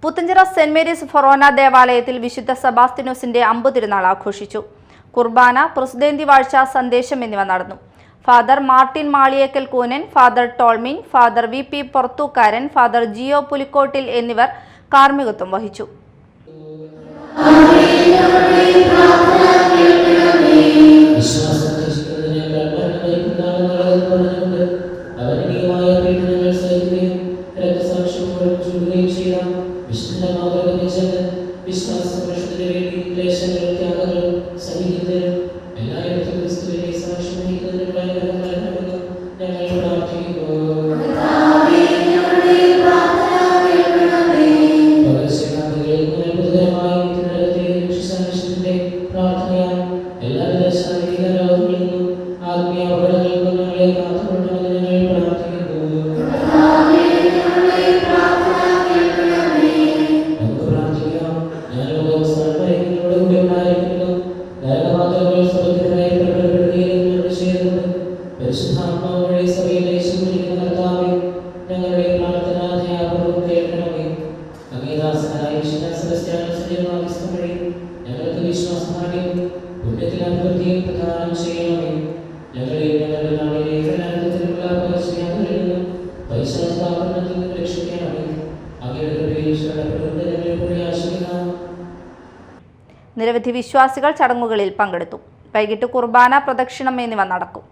Puthenchira saint Mary's ഫൊറോന ദേവാലയത്തിൽ വിശുദ്ധ സെബാസ്ത്യാനോസിന്റെ അമ്പുതിരുനാൾ ആഘോഷിച്ചു. കുർബാന, പ്രസിദ്ധേന്തി വാഴ്ച, സന്ദേശം എന്നിവ നടന്നു. Father Martin Maliyekkal Koonan, father Tolmin, father V P Purathookkaran, father Geo Pulikottil എന്നിവർ കാർമ്മികത്വം വഹിച്ചു. നിരവധി വിശ്വാസികൾ ചടങ്ങുകളിൽ പങ്കെടുത്തു. വൈകിട്ട് കുർബാന, പ്രദക്ഷിണം എന്നിവ നടക്കും.